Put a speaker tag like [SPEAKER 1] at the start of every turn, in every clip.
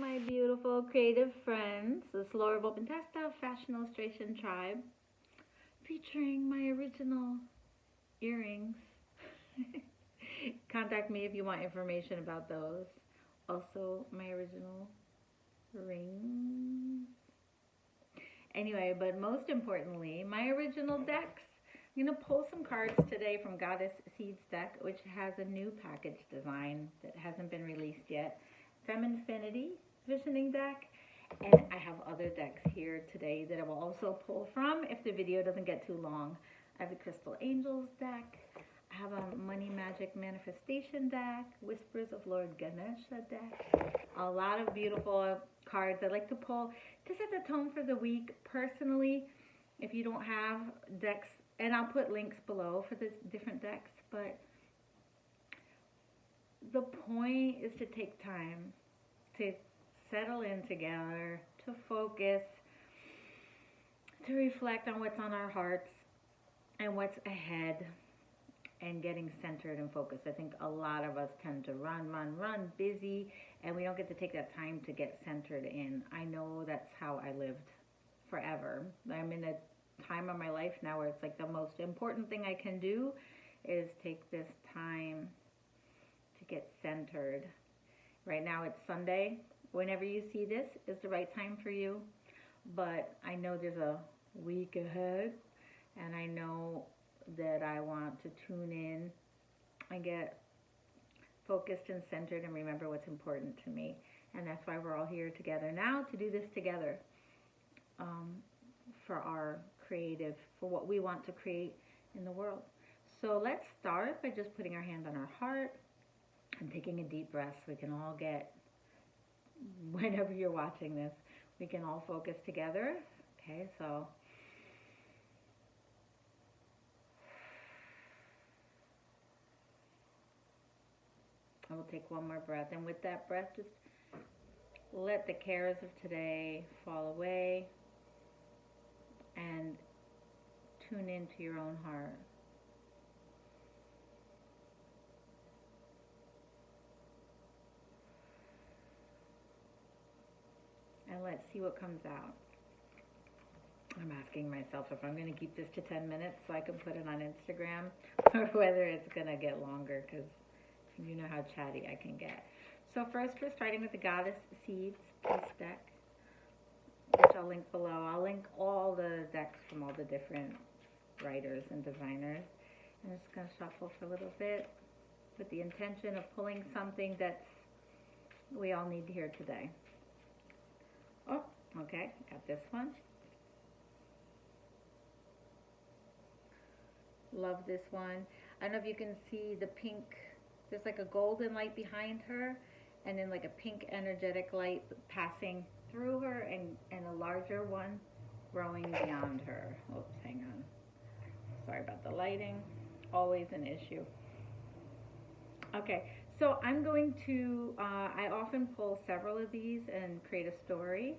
[SPEAKER 1] my beautiful creative friends. This is Laura Volpintesta, Fashion Illustration Tribe, featuring my original earrings. Contact me if you want information about those. Also, my original rings. Anyway, but most importantly, my original decks. I'm going to pull some cards today from Goddess Seeds deck, which has a new package design that hasn't been released yet. Fem-Infinity visioning deck, and I have other decks here today that I will also pull from if the video doesn't get too long. I have the Crystal Angels deck. I have a Money Magic Manifestation deck, Whispers of Lord Ganesha deck. A lot of beautiful cards I like to pull to set the tone for the week. Personally, if you don't have decks, and I'll put links below for the different decks, but the point is to take time to settle in together, to focus, to reflect on what's on our hearts and what's ahead, and getting centered and focused. I think a lot of us tend to run, busy, and we don't get to take that time to get centered in. I know that's how I lived forever. I'm in a time of my life now where it's like the most important thing I can do is take this time to get centered. Right now it's Sunday. Whenever you see this is the right time for you, but I know there's a week ahead, and I know that I want to tune in and get focused and centered and remember what's important to me. And that's why we're all here together now to do this together, for our creative, for what we want to create in the world. So let's start by just putting our hand on our heart and taking a deep breath so we can all get, whenever you're watching this, we can all focus together. Okay, so I will take one more breath, and with that breath, just let the cares of today fall away and tune into your own heart. And let's see what comes out. I'm asking myself if I'm going to keep this to 10 minutes so I can put it on Instagram, or whether it's going to get longer, because you know how chatty I can get. So first we're starting with the Goddess Seeds piece deck, which I'll link below. I'll link all the decks from all the different writers and designers. I'm just going to shuffle for a little bit with the intention of pulling something that we all need to hear today. Oh, okay, got this one. Love this one. I don't know if you can see the pink. There's like a golden light behind her, and then like a pink energetic light passing through her, and a larger one growing beyond her. Oops, hang on. Sorry about the lighting. Always an issue. Okay, so I'm going to, I often pull several of these and create a story,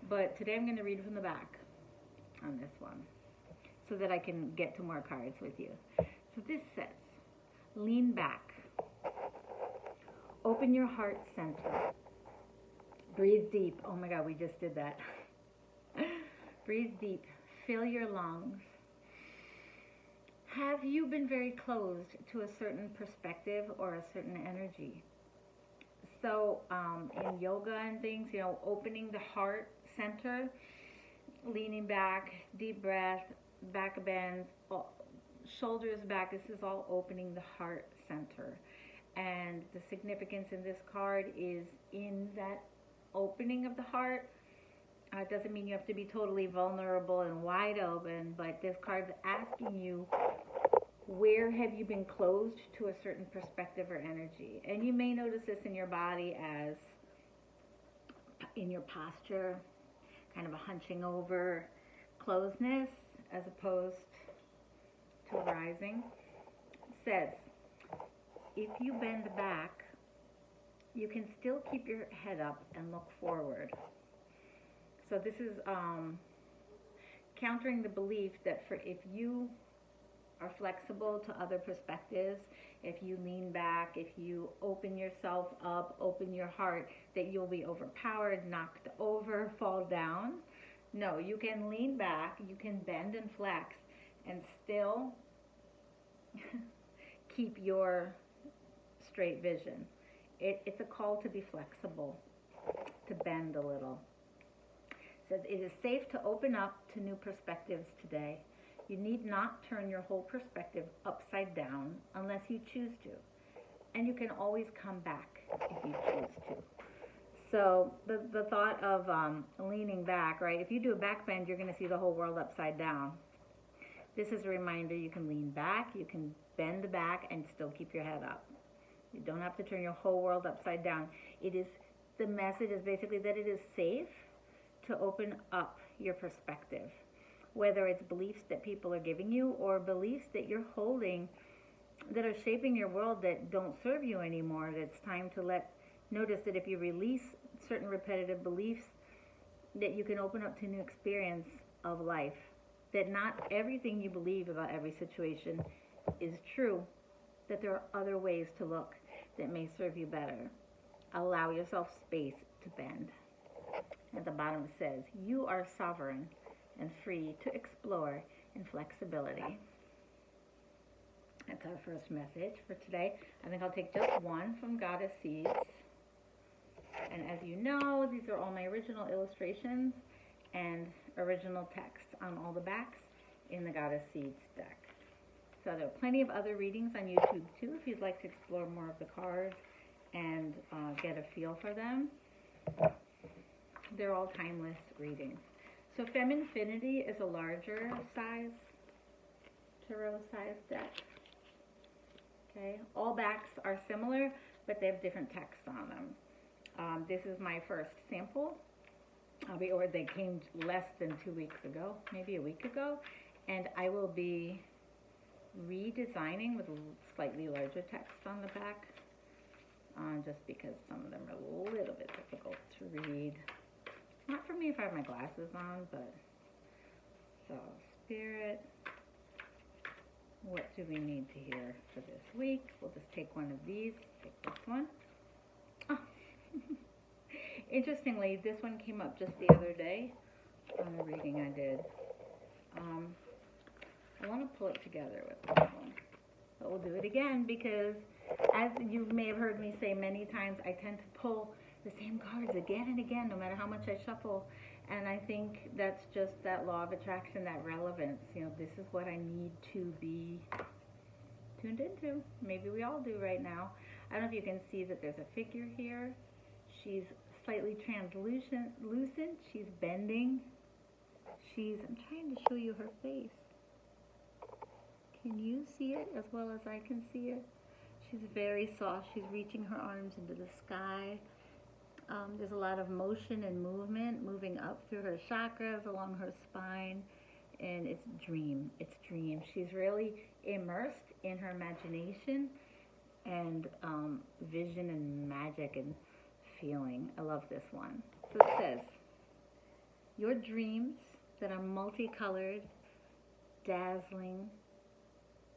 [SPEAKER 1] but today I'm going to read from the back on this one so that I can get to more cards with you. So this says, lean back. Open your heart center. Breathe deep. Oh my God, we just did that. Breathe deep. Fill your lungs. Have you been very closed to a certain perspective or a certain energy? So in yoga and things, you know, opening the heart center, leaning back, deep breath, back bends, shoulders back. This is all opening the heart center. And the significance in this card is in that opening of the heart. It doesn't mean you have to be totally vulnerable and wide open, but this card's asking you, where have you been closed to a certain perspective or energy? And you may notice this in your body as in your posture, kind of a hunching over, closedness, as opposed to rising. It says, if you bend back, you can still keep your head up and look forward. So this is countering the belief that if you are flexible to other perspectives, if you lean back, if you open yourself up, open your heart, that you'll be overpowered, knocked over, fall down. No, you can lean back, you can bend and flex, and still keep your straight vision. It's a call to be flexible, to bend a little. It says it is safe to open up to new perspectives today. You need not turn your whole perspective upside down unless you choose to. And you can always come back if you choose to. So the thought of leaning back, right? If you do a back bend, you're going to see the whole world upside down. This is a reminder you can lean back, you can bend back, and still keep your head up. You don't have to turn your whole world upside down. The message is basically that it is safe to open up your perspective, whether it's beliefs that people are giving you or beliefs that you're holding that are shaping your world that don't serve you anymore. It's time to notice that if you release certain repetitive beliefs, that you can open up to new experience of life, that not everything you believe about every situation is true, that there are other ways to look that may serve you better. Allow yourself space to bend. At the bottom it says, you are sovereign and free to explore in flexibility. That's our first message for today. I think I'll take just one from Goddess Seeds. And as you know, these are all my original illustrations and original text on all the backs in the Goddess Seeds deck. So there are plenty of other readings on YouTube too if you'd like to explore more of the cards and get a feel for them. They're all timeless readings. So Fem-Infinity is a larger size, tarot size deck. Okay, all backs are similar, but they have different text on them. This is my first sample. They came less than 2 weeks ago, maybe a week ago, and I will be redesigning with slightly larger text on the back, just because some of them are a little bit difficult to read. Not for me if I have my glasses on, but so Spirit, what do we need to hear for this week? We'll just take one of these. Take this one. Oh. Interestingly, this one came up just the other day on a reading I did. I want to pull it together with this one, but we'll do it again because, as you may have heard me say many times, I tend to pull the same cards again and again, no matter how much I shuffle. And I think that's just that law of attraction, that relevance. This is what I need to be tuned into. Maybe we all do right now. I don't know if you can see that there's a figure here. She's slightly translucent. She's bending. I'm trying to show you her face. Can you see it as well as I can see it? She's very soft. She's reaching her arms into the sky. There's a lot of motion and movement moving up through her chakras, along her spine, and it's dream. She's really immersed in her imagination and vision and magic and feeling. I love this one. So it says, your dreams that are multicolored, dazzling,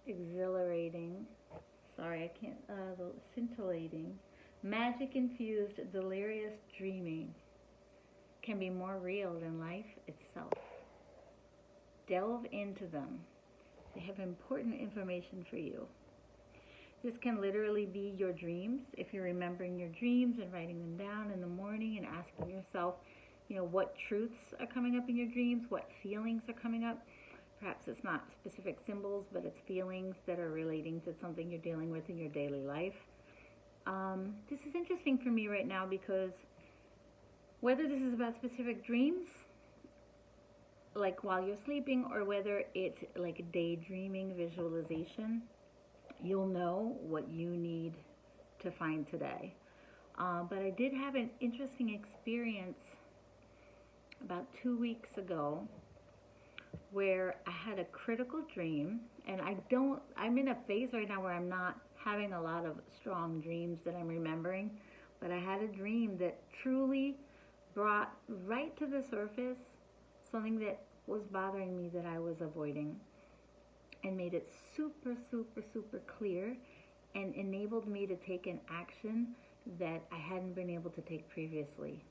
[SPEAKER 1] exhilarating, scintillating, magic-infused, delirious dreaming can be more real than life itself. Delve into them. They have important information for you. This can literally be your dreams. If you're remembering your dreams and writing them down in the morning and asking yourself, what truths are coming up in your dreams, what feelings are coming up. Perhaps it's not specific symbols, but it's feelings that are relating to something you're dealing with in your daily life. This is interesting for me right now because whether this is about specific dreams, like while you're sleeping, or whether it's like daydreaming visualization, you'll know what you need to find today. But I did have an interesting experience about 2 weeks ago where I had a critical dream, and I'm in a phase right now where I'm not having a lot of strong dreams that I'm remembering, but I had a dream that truly brought right to the surface something that was bothering me that I was avoiding. and made it super, super, super clear and enabled me to take an action that I hadn't been able to take previously.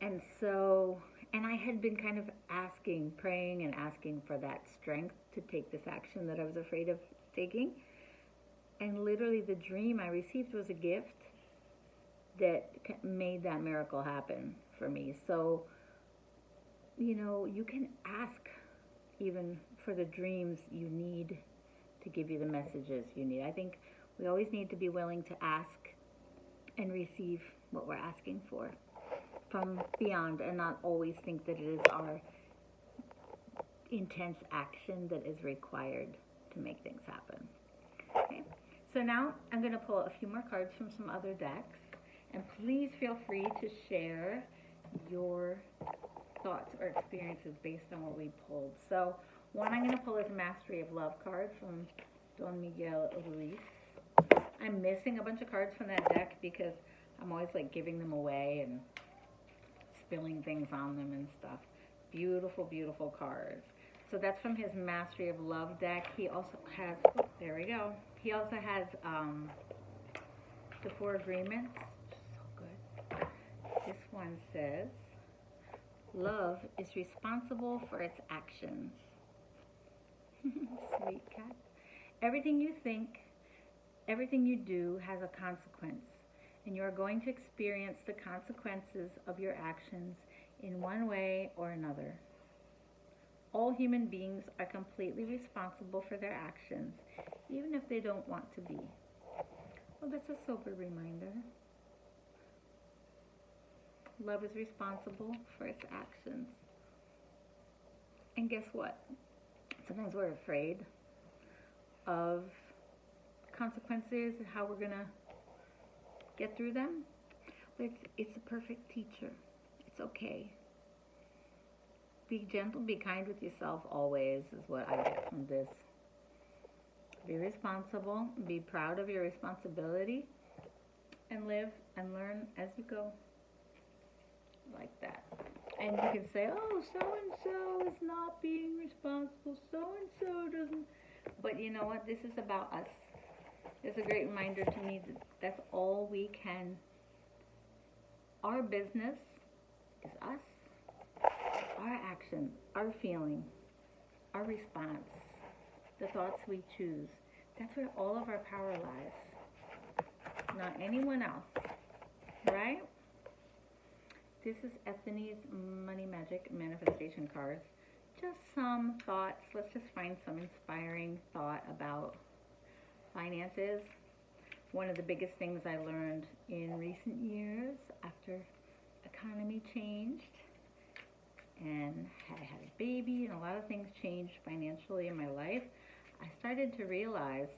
[SPEAKER 1] And so, and I had been kind of asking, praying and asking for that strength to take this action that I was afraid of taking. And literally the dream I received was a gift that made that miracle happen for me. So, you can ask even for the dreams you need to give you the messages you need. I think we always need to be willing to ask and receive what we're asking for from beyond, and not always think that it is our intense action that is required to make things happen. Okay, so now I'm going to pull a few more cards from some other decks, and please feel free to share your thoughts or experiences based on what we pulled. So one I'm going to pull is Mastery of Love card from Don Miguel Ruiz. I'm missing a bunch of cards from that deck because I'm always like giving them away and spilling things on them and stuff. Beautiful, beautiful cards. So that's from his Mastery of Love deck. He also has, there we go. He also has the 4 Agreements. So good. This one says, love is responsible for its actions. Sweet cat. Everything you think, everything you do has a consequence, and you are going to experience the consequences of your actions in one way or another. All human beings are completely responsible for their actions, even if they don't want to be. Well, that's a sober reminder. Love is responsible for its actions. And guess what? Sometimes we're afraid of consequences and how we're going to get through them. But it's a perfect teacher. It's okay. Be gentle, be kind with yourself always is what I get from this. Be responsible, be proud of your responsibility, and live and learn as you go. Like that. And you can say, oh, so-and-so is not being responsible, so-and-so doesn't. But you know what? This is about us. It's a great reminder to me that that's all we can. Our business is us, our action, our feeling, our response, the thoughts we choose. That's where all of our power lies. Not anyone else. Right? This is Ethany's Money Magic Manifestation cards. Just some thoughts. Let's just find some inspiring thought about finances. One of the biggest things I learned in recent years after economy changed and I had a baby and a lot of things changed financially in my life, I started to realize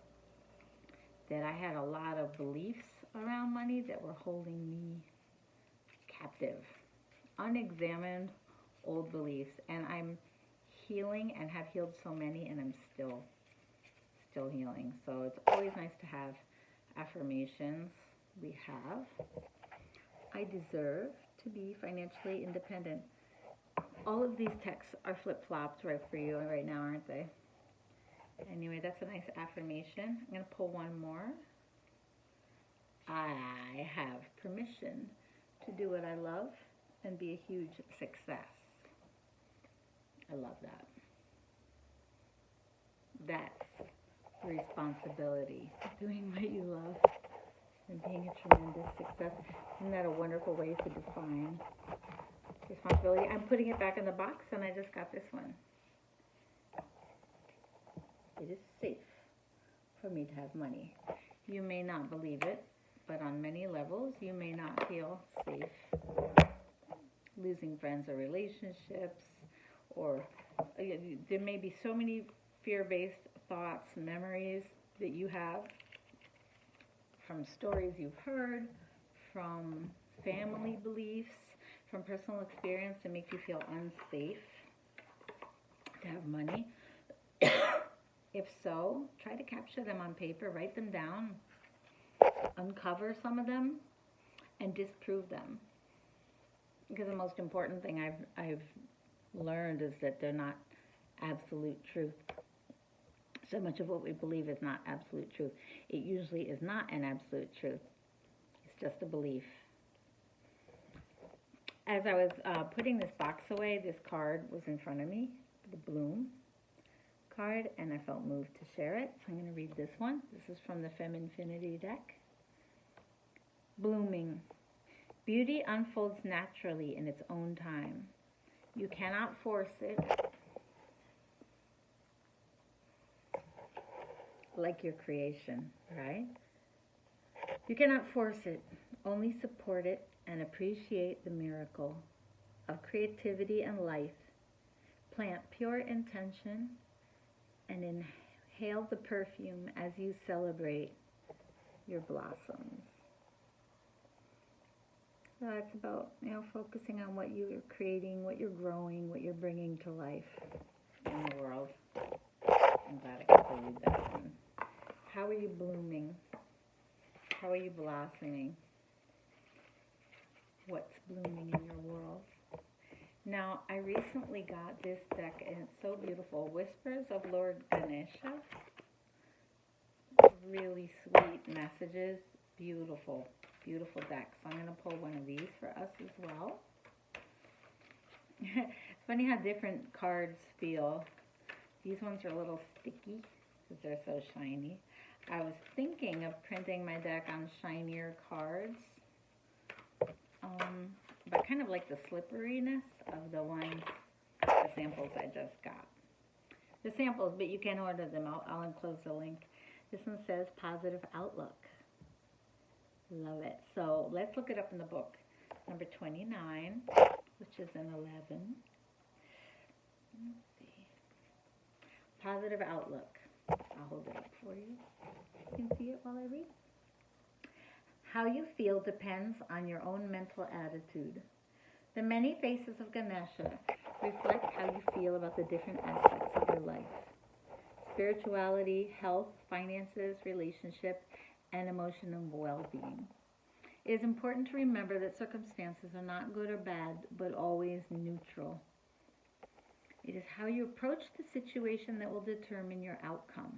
[SPEAKER 1] that I had a lot of beliefs around money that were holding me captive. Unexamined old beliefs, and I'm healing and have healed so many, and I'm still healing. So it's always nice to have affirmations. We have, I deserve to be financially independent. All of these texts are flip-flopped right for you right now, aren't they? Anyway, that's a nice affirmation. I'm going to pull one more. I have permission to do what I love and be a huge success. I love that. That's responsibility. Doing what you love and being a tremendous success. Isn't that a wonderful way to define responsibility? I'm putting it back in the box, and I just got this one. It is safe for me to have money. You may not believe it, but on many levels, you may not feel safe losing friends or relationships, or there may be so many fear-based thoughts, memories that you have from stories you've heard, from family beliefs, from personal experience that make you feel unsafe to have money. If so, try to capture them on paper, write them down, uncover some of them, and disprove them. Because the most important thing I've learned is that they're not absolute truth. So much of what we believe is not absolute truth. It usually is not an absolute truth. It's just a belief. As I was putting this box away, this card was in front of me, the bloom card, and I felt moved to share it. So I'm going to read this one. This is from the Fem-Infinity deck. Blooming. Beauty unfolds naturally in its own time. You cannot force it, like your creation, right? You cannot force it, only support it and appreciate the miracle of creativity and life. Plant pure intention and inhale the perfume as you celebrate your blossoms. So it's about, focusing on what you're creating, what you're growing, what you're bringing to life in the world. I'm glad I could read that one. How are you blooming? How are you blossoming? What's blooming in your world? Now, I recently got this deck, and it's so beautiful. Whispers of Lord Ganesha. Really sweet messages. Beautiful, beautiful deck. So I'm going to pull one of these for us as well. It's funny how different cards feel. These ones are a little sticky because they're so shiny. I was thinking of printing my deck on shinier cards, but kind of like the slipperiness of the ones, the samples I just got. The samples, but you can order them. I'll enclose the link. This one says Positive Outlook. Love it. So let's look it up in the book. Number 29, which is an 11. Let's see. Positive Outlook. I'll hold it up for you. You can see it while I read. How you feel depends on your own mental attitude. The many faces of Ganesha reflect how you feel about the different aspects of your life. Spirituality, health, finances, relationship, and emotional well-being. It is important to remember that circumstances are not good or bad, but always neutral. It is how you approach the situation that will determine your outcome.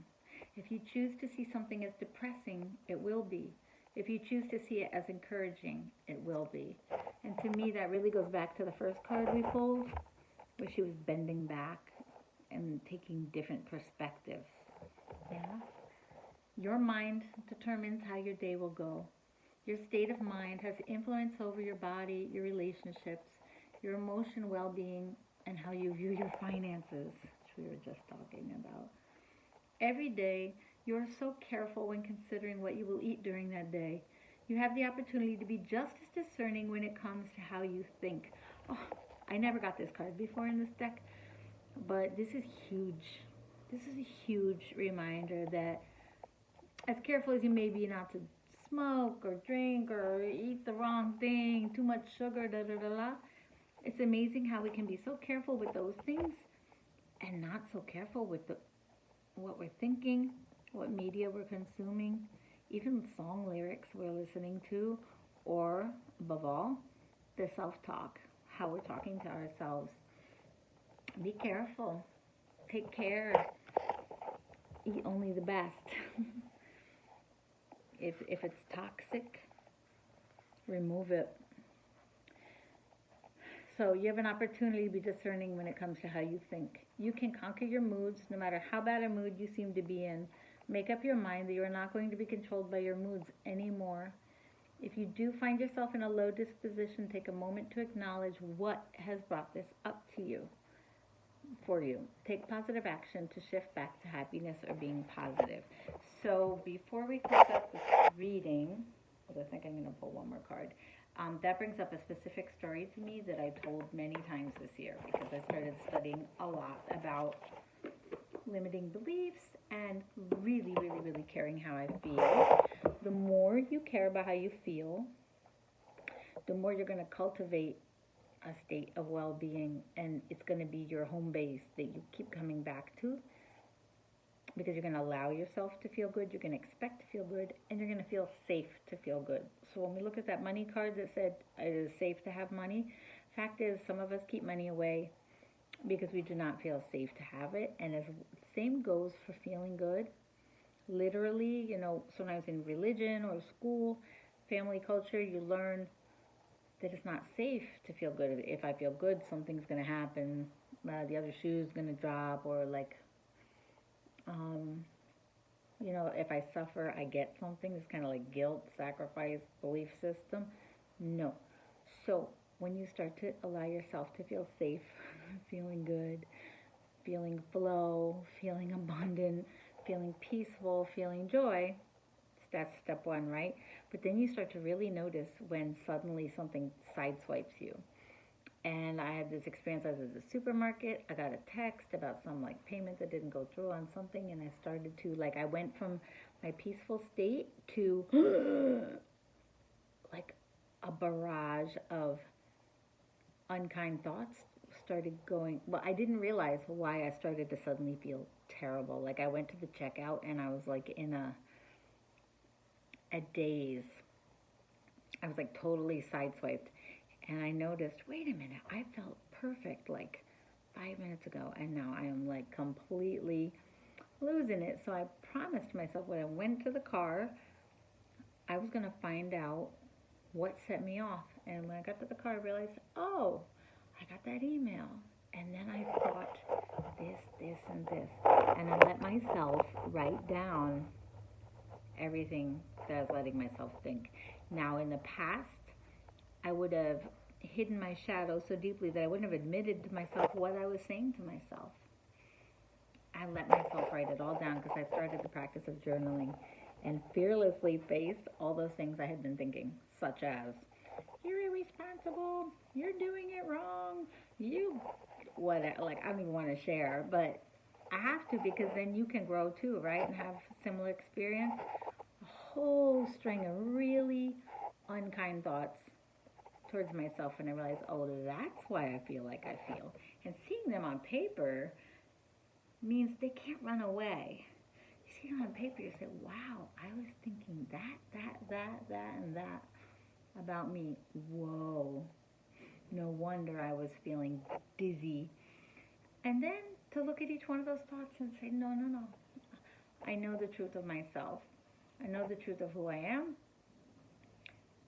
[SPEAKER 1] If you choose to see something as depressing, it will be. If you choose to see it as encouraging, it will be. And to me, that really goes back to the first card we pulled, where she was bending back and taking different perspectives. Yeah? Your mind determines how your day will go. Your state of mind has influence over your body, your relationships, your emotional well-being, and how you view your finances, which we were just talking about. Every day, you are so careful when considering what you will eat during that day. You have the opportunity to be just as discerning when it comes to how you think. Oh, I never got this card before in this deck, but this is huge. This is a huge reminder that as careful as you may be not to smoke or drink or eat the wrong thing, too much sugar, it's amazing how we can be so careful with those things and not so careful with what we're thinking, what media we're consuming, even song lyrics we're listening to, or above all, the self-talk, how we're talking to ourselves. Be careful. Take care. Eat only the best. If it's toxic, remove it. So you have an opportunity to be discerning when it comes to how you think. You can conquer your moods no matter how bad a mood you seem to be in. Make up your mind that you are not going to be controlled by your moods anymore. If you do find yourself in a low disposition, take a moment to acknowledge what has brought this up to you, for you. Take positive action to shift back to happiness or being positive. So before we close up this reading, I think I'm going to pull one more card. That brings up a specific story to me that I told many times this year because I started studying a lot about limiting beliefs and really, really, really caring how I feel. The more you care about how you feel, the more you're going to cultivate a state of well-being, and it's going to be your home base that you keep coming back to because you're going to allow yourself to feel good, you're going to expect to feel good, and you're going to feel safe to feel good. So when we look at that money card that said it is safe to have money, fact is some of us keep money away because we do not feel safe to have it. And as same goes for feeling good. Literally, sometimes in religion or school, family culture, you learn that it's not safe to feel good. If I feel good, something's going to happen. The other shoe's going to drop, or like, if I suffer, I get something. It's kind of like guilt, sacrifice, belief system. No. So when you start to allow yourself to feel safe, feeling good, feeling flow, feeling abundant, feeling peaceful, feeling joy, that's step one, right? But then you start to really notice when suddenly something sideswipes you. And I had this experience. I was at the supermarket. I got a text about some like payment that didn't go through on something, and I started to I went from my peaceful state to like a barrage of unkind thoughts started going. Well, I didn't realize why I started to suddenly feel terrible. Like I went to the checkout and I was like in a daze. I was like totally sideswiped. And I noticed, wait a minute, I felt perfect like 5 minutes ago, and now I am like completely losing it. So I promised myself when I went to the car, I was going to find out what set me off. And when I got to the car, I realized, oh, I got that email. And then I thought this, and this. And I let myself write down everything that I was letting myself think. Now, in the past, I would have hidden my shadow so deeply that I wouldn't have admitted to myself what I was saying to myself. I let myself write it all down because I started the practice of journaling and fearlessly faced all those things I had been thinking, such as, you're irresponsible, you're doing it wrong, whatever. Like, I don't even want to share, but I have to, because then you can grow too, right, and have similar experience. A whole string of really unkind thoughts towards myself, and I realized, oh, that's why I feel like I feel. And seeing them on paper means they can't run away. You see them on paper, you say, wow, I was thinking that, and that about me. Whoa. No wonder I was feeling dizzy. And then to look at each one of those thoughts and say, no. I know the truth of myself. I know the truth of who I am.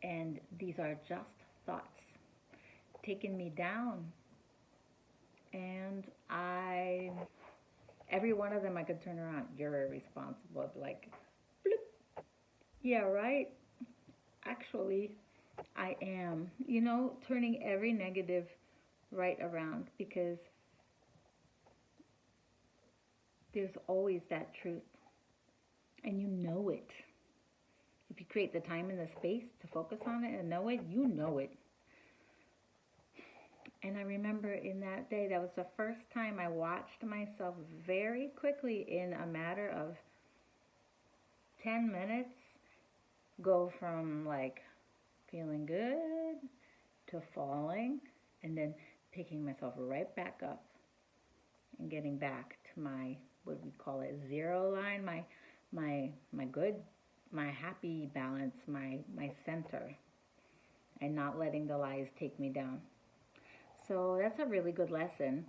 [SPEAKER 1] And these are just thoughts taking me down. And every one of them I could turn around. You're irresponsible. Like, bloop. Yeah, right? Actually, I am. Turning every negative right around, because there's always that truth. And you know it. If you create the time and the space to focus on it and know it, you know it. And I remember in that day, that was the first time I watched myself very quickly, in a matter of 10 minutes, go from like feeling good to falling, and then picking myself right back up and getting back to my, what we call it, zero line, my good, my happy balance, my center, and not letting the lies take me down. So that's a really good lesson.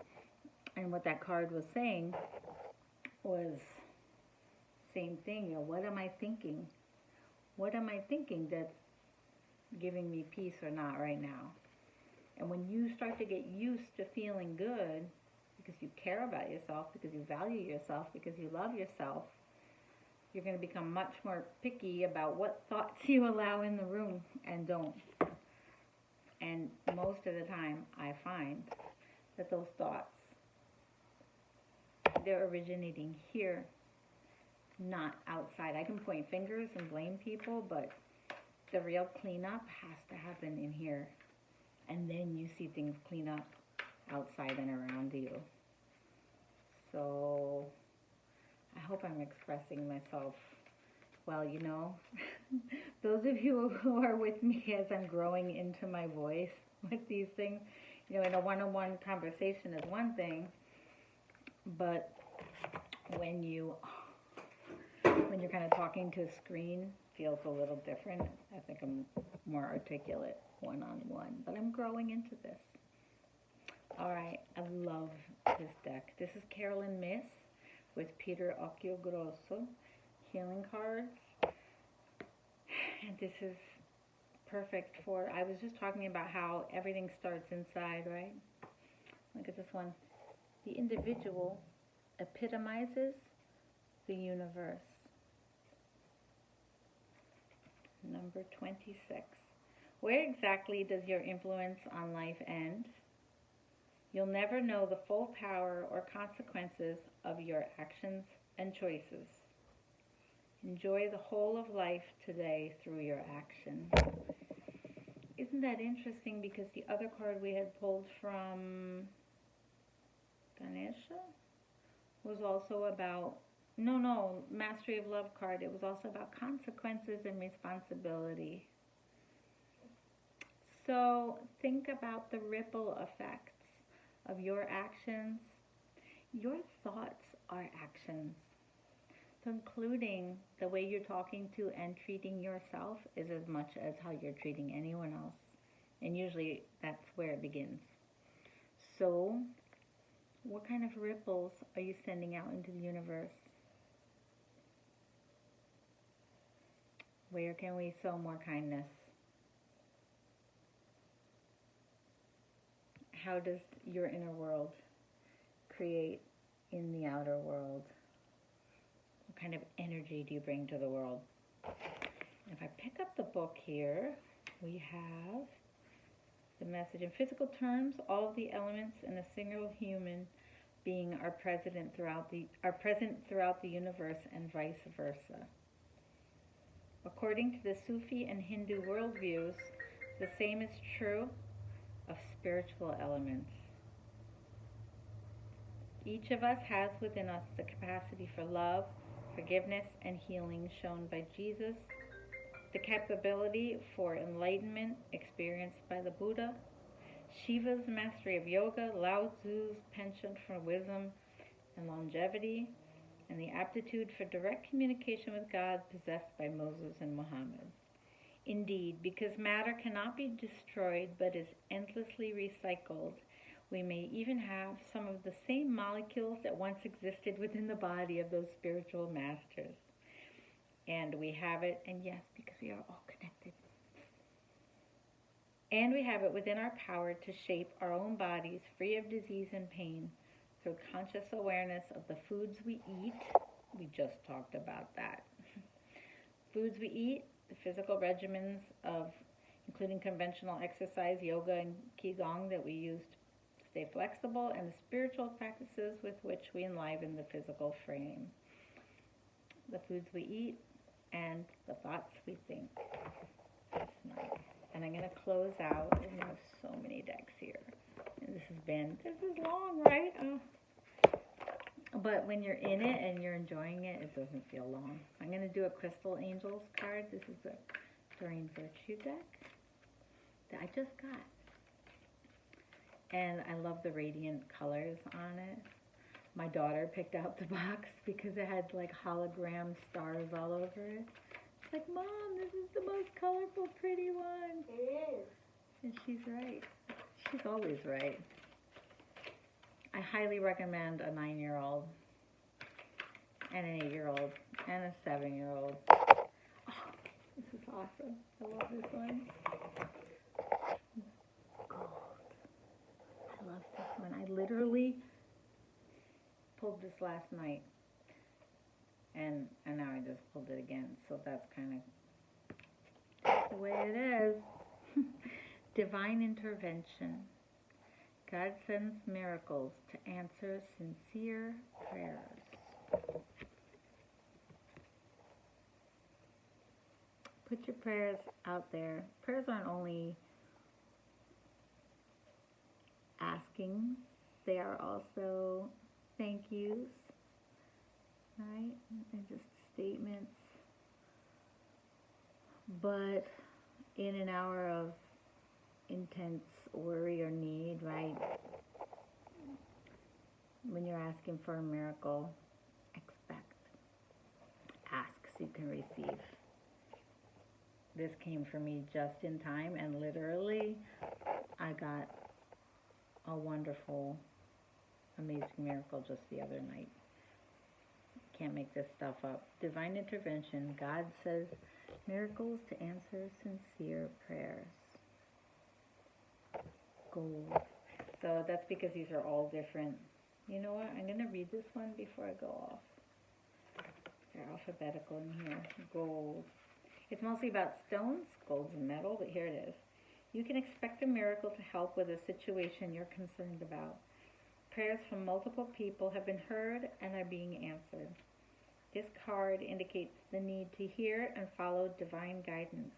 [SPEAKER 1] And what that card was saying was same thing. What am I thinking? What am I thinking that's giving me peace or not right now? And when you start to get used to feeling good, because you care about yourself, because you value yourself, because you love yourself, you're going to become much more picky about what thoughts you allow in the room and don't. And most of the time, I find that those thoughts, they're originating here, not outside. I can point fingers and blame people, but the real cleanup has to happen in here. And then you see things clean up outside and around you. So I hope I'm expressing myself well. Those of you who are with me as I'm growing into my voice with these things, in a one-on-one conversation is one thing, but when you're kind of talking to a screen, feels a little different. I think I'm more articulate one-on-one, but I'm growing into this. Alright, I love this deck. This is Carolyn Myss with Peter Occhiogrosso healing cards. And this is perfect for, I was just talking about how everything starts inside, right? Look at this one. The individual epitomizes the universe. Number 26. Where exactly does your influence on life end? You'll never know the full power or consequences of your actions and choices. Enjoy the whole of life today through your actions. Isn't that interesting? Because the other card we had pulled from Ganesha was also about, Mastery of Love card. It was also about consequences and responsibility. So think about the ripple effects of your actions. Your thoughts are actions. So including the way you're talking to and treating yourself is as much as how you're treating anyone else. And usually that's where it begins. So what kind of ripples are you sending out into the universe? Where can we sow more kindness? How does your inner world create in the outer world? What kind of energy do you bring to the world? If I pick up the book here, we have the message. In physical terms, all of the elements in a single human being are present throughout the universe and vice versa. According to the Sufi and Hindu worldviews, the same is true of spiritual elements. Each of us has within us the capacity for love, forgiveness, and healing shown by Jesus, the capability for enlightenment experienced by the Buddha, Shiva's mastery of yoga, Lao Tzu's penchant for wisdom and longevity, and the aptitude for direct communication with God possessed by Moses and Muhammad. Indeed, because matter cannot be destroyed but is endlessly recycled, we may even have some of the same molecules that once existed within the body of those spiritual masters. And we have it, and yes, because we are all connected. And we have it within our power to shape our own bodies free of disease and pain through conscious awareness of the foods we eat. We just talked about that. Foods we eat, the physical regimens of including conventional exercise, yoga, and qigong that we use to stay flexible, and the spiritual practices with which we enliven the physical frame. The foods we eat and the thoughts we think. That's nice. And I'm going to close out. We have so many decks here. And this is long, right? Oh. But when you're in it and you're enjoying it, it doesn't feel long. I'm going to do a Crystal Angels card. This is a Doreen Virtue deck that I just got. And I love the radiant colors on it. My daughter picked out the box because it had like hologram stars all over it. She's like, Mom, this is the most colorful, pretty one.
[SPEAKER 2] It is.
[SPEAKER 1] And she's right. She's always right. I highly recommend a 9-year-old and an 8-year-old and a 7-year-old. Oh, this is awesome. I love this one. Gold. I love this one. I literally pulled this last night, and now I just pulled it again. So that's kind of the way it is. Divine intervention. God sends miracles to answer sincere prayers. Put your prayers out there. Prayers aren't only asking, they are also thank yous, right? And just statements. But in an hour of intense worry or need, right? When you're asking for a miracle, expect. Ask so you can receive. This came for me just in time, and literally I got a wonderful, amazing miracle just the other night. Can't make this stuff up. Divine intervention. God says miracles to answer sincere prayers. Gold. So that's because these are all different. You know what? I'm going to read this one before I go off. They're alphabetical in here. Gold. It's mostly about stones. Gold's metal, but here it is. You can expect a miracle to help with a situation you're concerned about. Prayers from multiple people have been heard and are being answered. This card indicates the need to hear and follow divine guidance.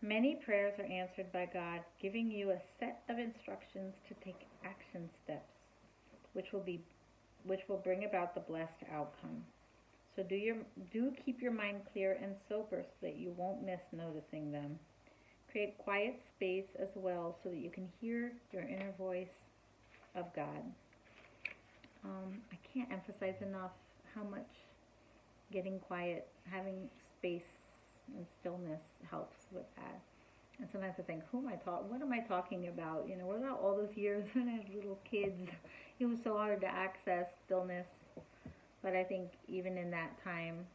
[SPEAKER 1] Many prayers are answered by God, giving you a set of instructions to take action steps, which will bring about the blessed outcome. So do keep your mind clear and sober so that you won't miss noticing them. Create quiet space as well so that you can hear your inner voice of God. I can't emphasize enough how much getting quiet, having space and stillness helps with that. And sometimes I think, what am I talking about? You know, what about all those years when I had little kids? It was so hard to access stillness. But I think even in that time,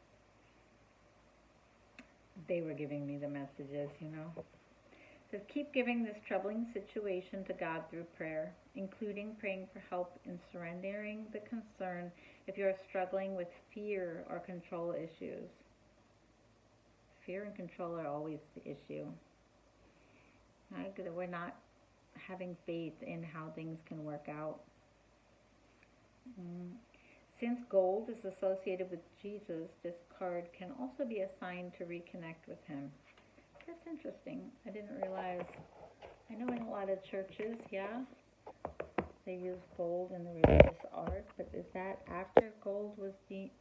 [SPEAKER 1] they were giving me the messages, you know. It says, keep giving this troubling situation to God through prayer, including praying for help in surrendering the concern if you are struggling with fear or control issues. Fear and control are always the issue. Right? We're not having faith in how things can work out. Since gold is associated with Jesus, this card can also be a sign to reconnect with him. That's interesting. I didn't realize. I know in a lot of churches, they use gold in the religious art, but is that after gold was interesting.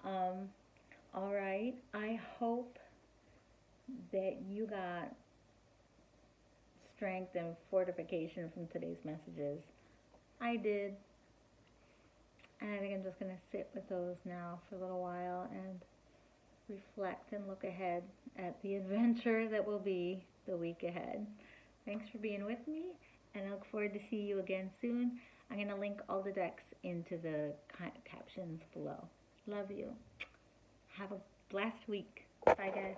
[SPEAKER 1] All right. I hope that you got strength and fortification from today's messages. I did. And I think I'm just going to sit with those now for a little while and reflect and look ahead at the adventure that will be the week ahead. Thanks for being with me, and I look forward to see you again soon. I'm going to link all the decks into the captions below. Love you. Have a blessed week. Bye, guys.